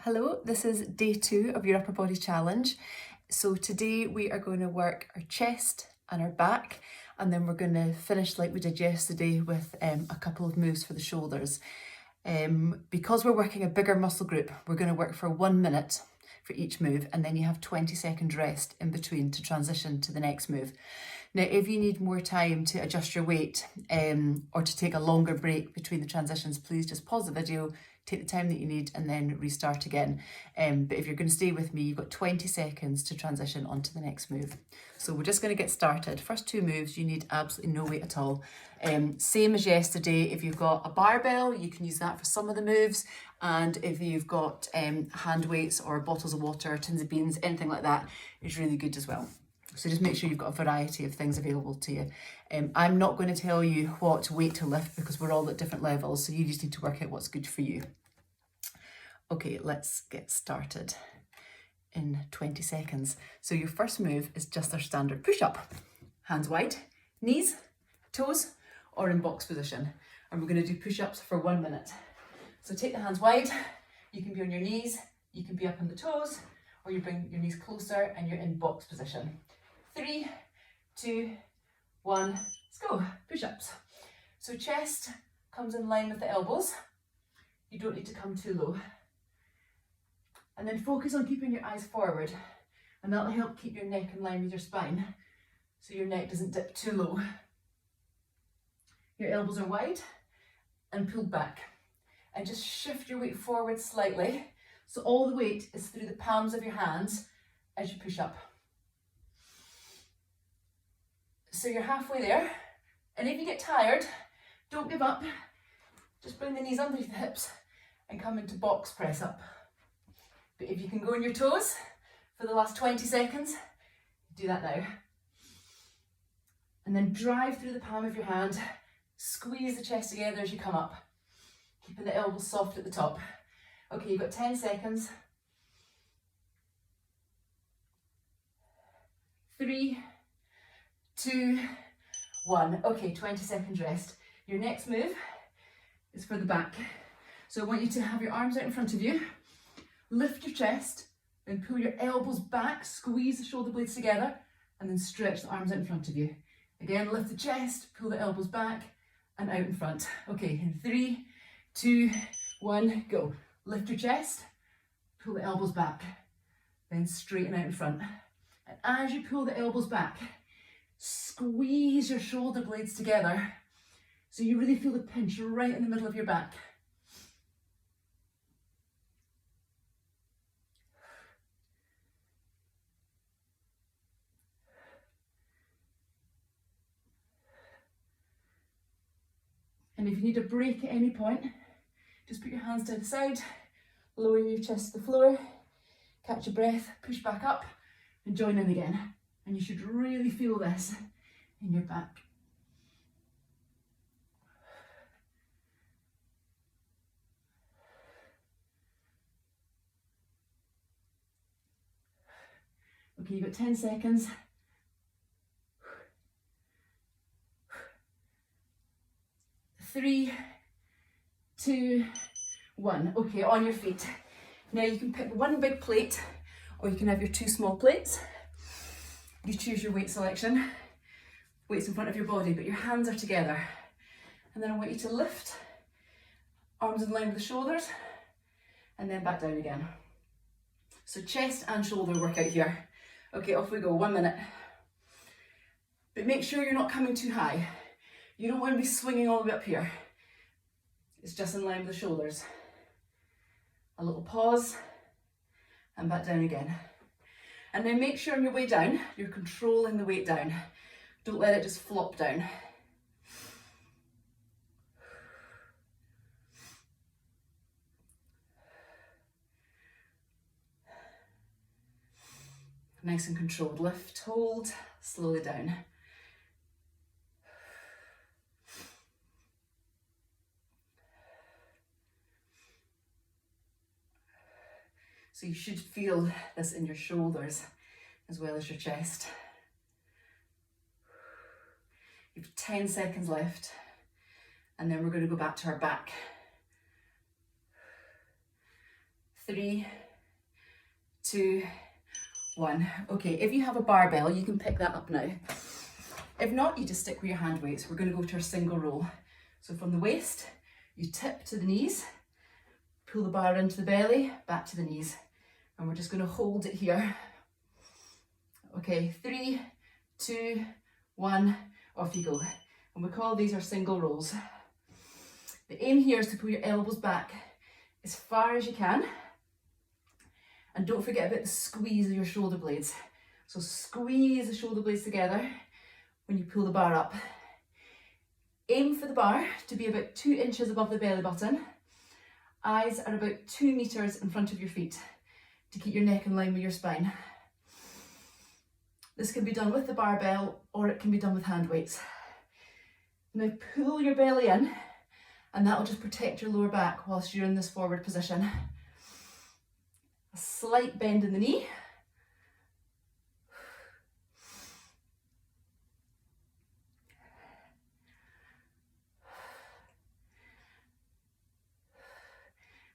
Hello, this is day 2 of your upper body challenge. So today we are going to work our chest and our back, and then we're going to finish like we did yesterday with a couple of moves for the shoulders. Because we're working a bigger muscle group, we're going to work for 1 minute for each move, and then you have 20-second rest in between to transition to the next move. Now, if you need more time to adjust your weight or to take a longer break between the transitions, please just pause the video, take the time that you need, and then restart again. But if you're going to stay with me, you've got 20 seconds to transition onto the next move. So we're just going to get started. First 2 moves, you need absolutely no weight at all. Same as yesterday, if you've got a barbell, you can use that for some of the moves. And if you've got hand weights or bottles of water, tins of beans, anything like that, is really good as well. So just make sure you've got a variety of things available to you. I'm not going to tell you what weight to lift because we're all at different levels, so you just need to work out what's good for you. Okay, let's get started in 20 seconds. So your first move is just our standard push-up. Hands wide, knees, toes, or in box position. And we're going to do push-ups for 1 minute. So take the hands wide, you can be on your knees, you can be up on the toes, or you bring your knees closer and you're in box position. 3, 2, 1, let's go, push-ups. So chest comes in line with the elbows. You don't need to come too low. And then focus on keeping your eyes forward, and that'll help keep your neck in line with your spine, so your neck doesn't dip too low. Your elbows are wide and pulled back. And just shift your weight forward slightly, so all the weight is through the palms of your hands as you push up. So you're halfway there, and if you get tired, don't give up. Just bring the knees underneath the hips and come into box press up. But if you can go on your toes for the last 20 seconds, do that now. And then drive through the palm of your hand, squeeze the chest together as you come up, keeping the elbows soft at the top. Okay, you've got 10 seconds. 3, 2, 1. Okay, 20 seconds rest. Your next move is for the back. So I want you to have your arms out in front of you, lift your chest, then pull your elbows back, squeeze the shoulder blades together, and then stretch the arms out in front of you. Again, lift the chest, pull the elbows back, and out in front. Okay, in 3, 2, 1, go. Lift your chest, pull the elbows back, then straighten out in front. And as you pull the elbows back, squeeze your shoulder blades together so you really feel the pinch right in the middle of your back. And if you need a break at any point, just put your hands to the side, lower your chest to the floor, catch your breath, push back up, and join in again. And you should really feel this in your back. Okay, you've got 10 seconds. 3, 2, 1. Okay, on your feet. Now you can pick one big plate, or you can have your 2 small plates. You choose your weight selection. Weight's in front of your body, but your hands are together. And then I want you to lift, arms in line with the shoulders, and then back down again. So chest and shoulder workout here. Okay, off we go, 1 minute. But make sure you're not coming too high. You don't want to be swinging all the way up here. It's just in line with the shoulders. A little pause, and back down again. And then make sure on your way down, you're controlling the weight down. Don't let it just flop down. Nice and controlled. Lift, hold, slowly down. So you should feel this in your shoulders as well as your chest. You have 10 seconds left, and then we're going to go back to our back. 3, 2, 1. Okay, if you have a barbell, you can pick that up now. If not, you just stick with your hand weights. We're going to go to our single roll. So from the waist, you tip to the knees, pull the bar into the belly, back to the knees. And we're just going to hold it here. Okay, 3, 2, 1, off you go. And we call these our single rolls. The aim here is to pull your elbows back as far as you can. And don't forget about the squeeze of your shoulder blades. So squeeze the shoulder blades together when you pull the bar up. Aim for the bar to be about 2 inches above the belly button. Eyes are about 2 meters in front of your feet to keep your neck in line with your spine. This can be done with the barbell or it can be done with hand weights. Now pull your belly in and that will just protect your lower back whilst you're in this forward position. A slight bend in the knee.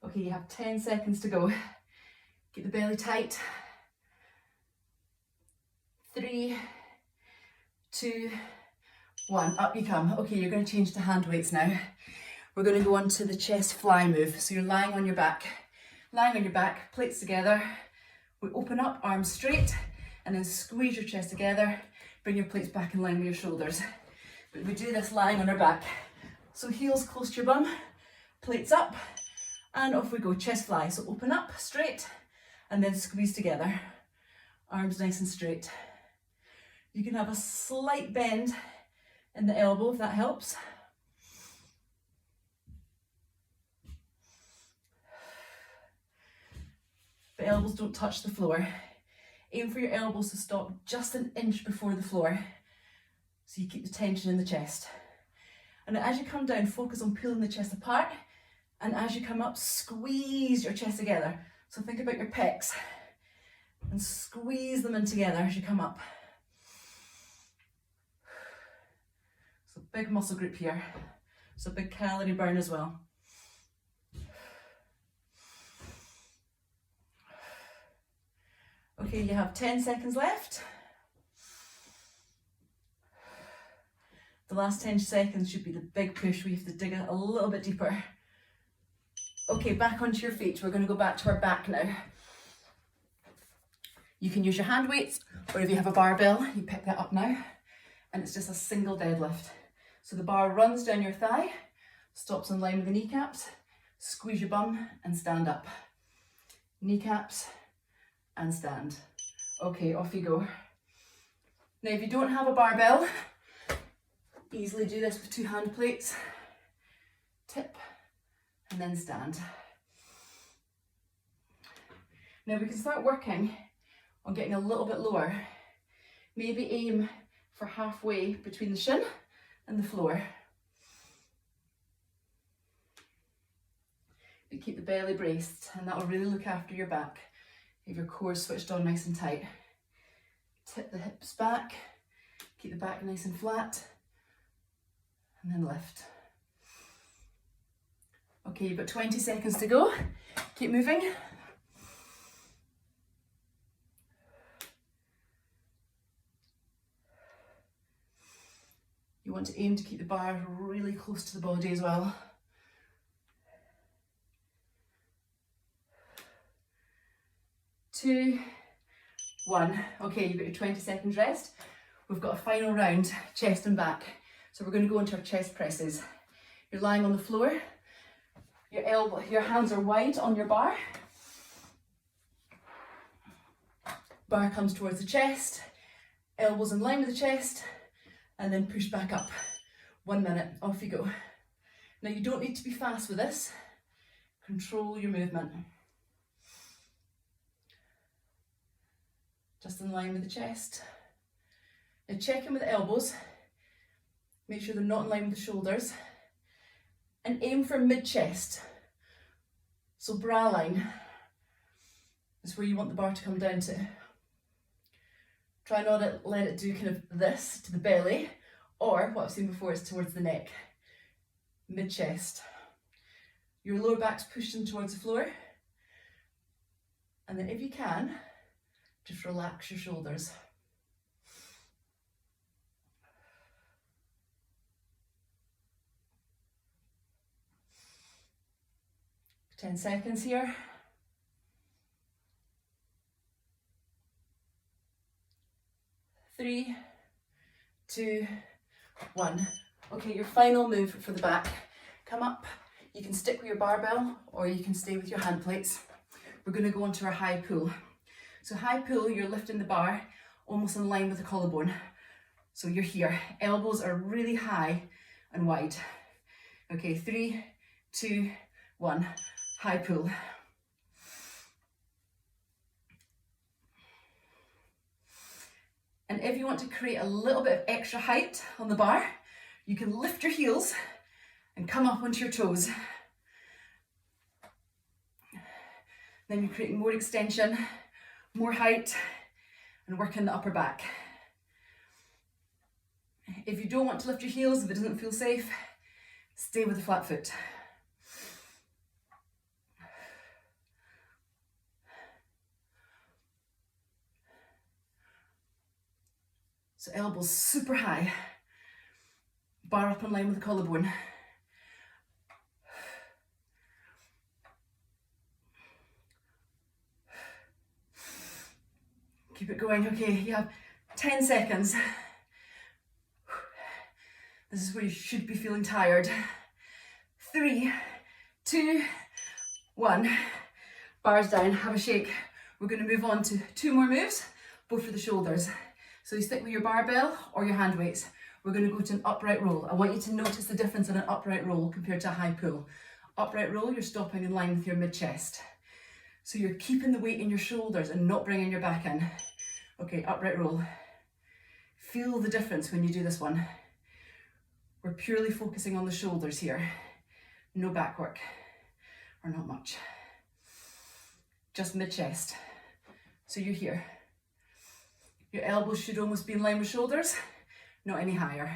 Okay, you have 10 seconds to go. Keep the belly tight. 3, 2, 1, up you come. Okay, you're going to change to hand weights now. We're going to go on to the chest fly move. So you're lying on your back. Lying on your back, plates together. We open up, arms straight, and then squeeze your chest together. Bring your plates back in line with your shoulders. But we do this lying on our back. So heels close to your bum, plates up, and off we go, chest fly. So open up, straight, and then squeeze together. Arms nice and straight. You can have a slight bend in the elbow if that helps. But elbows don't touch the floor. Aim for your elbows to stop just an inch before the floor, so you keep the tension in the chest. And as you come down, focus on pulling the chest apart, and as you come up, squeeze your chest together. So think about your pecs and squeeze them in together as you come up. So big muscle group here. So big calorie burn as well. Okay, you have 10 seconds left. The last 10 seconds should be the big push where you have to dig a little bit deeper. Okay, back onto your feet. We're going to go back to our back now. You can use your hand weights, or if you have a barbell, you pick that up now. And it's just a single deadlift. So the bar runs down your thigh, stops in line with the kneecaps, squeeze your bum and stand up. Kneecaps and stand. Okay, off you go. Now if you don't have a barbell, easily do this with 2 hand plates. Tip and then stand. Now we can start working on getting a little bit lower. Maybe aim for halfway between the shin and the floor. But keep the belly braced, and that will really look after your back. If your core is switched on nice and tight. Tip the hips back, keep the back nice and flat, and then lift. Okay, you've got 20 seconds to go. Keep moving. You want to aim to keep the bar really close to the body as well. Two, 1. Okay, you've got your 20 seconds rest. We've got a final round, chest and back. So we're going to go into our chest presses. You're lying on the floor. Your hands are wide on your bar. Bar comes towards the chest. Elbows in line with the chest. And then push back up. 1 minute, off you go. Now you don't need to be fast with this. Control your movement. Just in line with the chest. Now check in with the elbows. Make sure they're not in line with the shoulders. And aim for mid-chest. So bra line is where you want the bar to come down to. Try not to let it do kind of this to the belly, or what I've seen before is towards the neck. Mid-chest. Your lower back's pushed in towards the floor. And then if you can, just relax your shoulders. For 10 seconds here. 3, 2, 1. Okay, your final move for the back. Come up. You can stick with your barbell or you can stay with your hand plates. We're going to go into our high pull. So high pull, you're lifting the bar almost in line with the collarbone. So you're here. Elbows are really high and wide. Okay, 3, 2, 1. High pull. And if you want to create a little bit of extra height on the bar, you can lift your heels and come up onto your toes. Then you're creating more extension, more height, and working the upper back. If you don't want to lift your heels, if it doesn't feel safe, stay with the flat foot. So elbows super high, bar up in line with the collarbone. Keep it going. Okay, you have 10 seconds. This is where you should be feeling tired. 3, 2, 1. Bars down, have a shake. We're going to move on to 2 more moves, both for the shoulders. So you stick with your barbell or your hand weights. We're going to go to an upright roll. I want you to notice the difference in an upright roll compared to a high pull. Upright roll, you're stopping in line with your mid-chest. So you're keeping the weight in your shoulders and not bringing your back in. Okay, upright roll. Feel the difference when you do this one. We're purely focusing on the shoulders here. No back work, or not much. Just mid-chest. So you're here. Your elbows should almost be in line with shoulders, not any higher.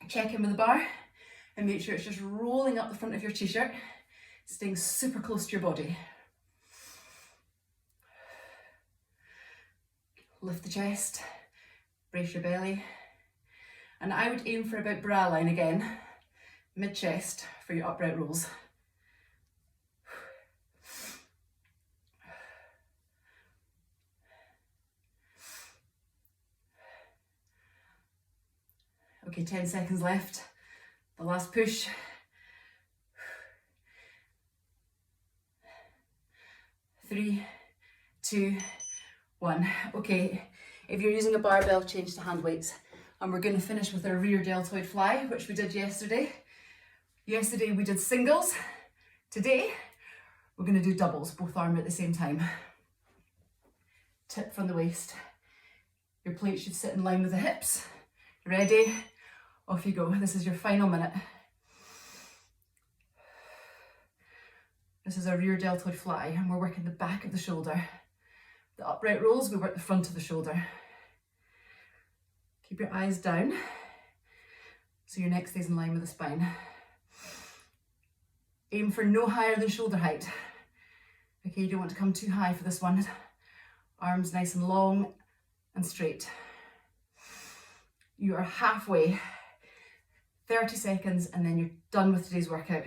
Check in with the bar and make sure it's just rolling up the front of your t-shirt, staying super close to your body. Lift the chest, brace your belly. And I would aim for about bra line again, mid-chest for your upright rolls. Okay, 10 seconds left. The last push. 3, 2, 1. Okay, if you're using a barbell, change to hand weights. And we're going to finish with our rear deltoid fly, which we did yesterday. Yesterday we did singles. Today, we're going to do doubles, both arm at the same time. Tip from the waist. Your plate should sit in line with the hips. Ready? Off you go. This is your final minute. This is our rear deltoid fly, and we're working the back of the shoulder. The upright rolls, we work the front of the shoulder. Keep your eyes down, so your neck stays in line with the spine. Aim for no higher than shoulder height. Okay, you don't want to come too high for this one. Arms nice and long and straight. You are halfway. 30 seconds and then you're done with today's workout.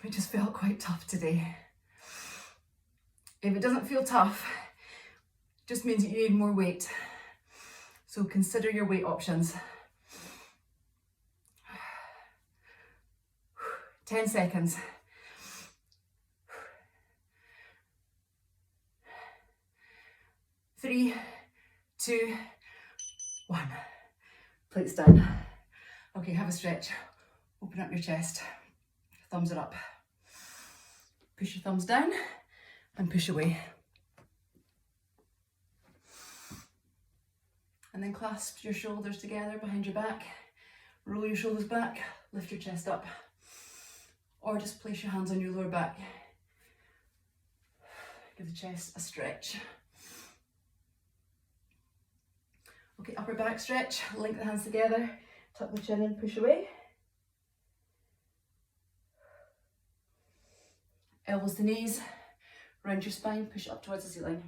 It just felt quite tough today. If it doesn't feel tough, it just means that you need more weight. So consider your weight options. 10 seconds. 3, 2, 1. Plates down. Okay, have a stretch. Open up your chest. Thumbs are up. Push your thumbs down and push away. And then clasp your shoulders together behind your back. Roll your shoulders back, lift your chest up. Or just place your hands on your lower back. Give the chest a stretch. Okay, upper back stretch, link the hands together, tuck the chin in, push away. elbows to knees, round your spine, push it up towards the ceiling.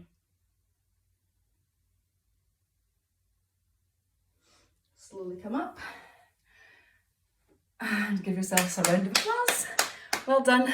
Slowly come up and give yourselves a round of applause. Well done.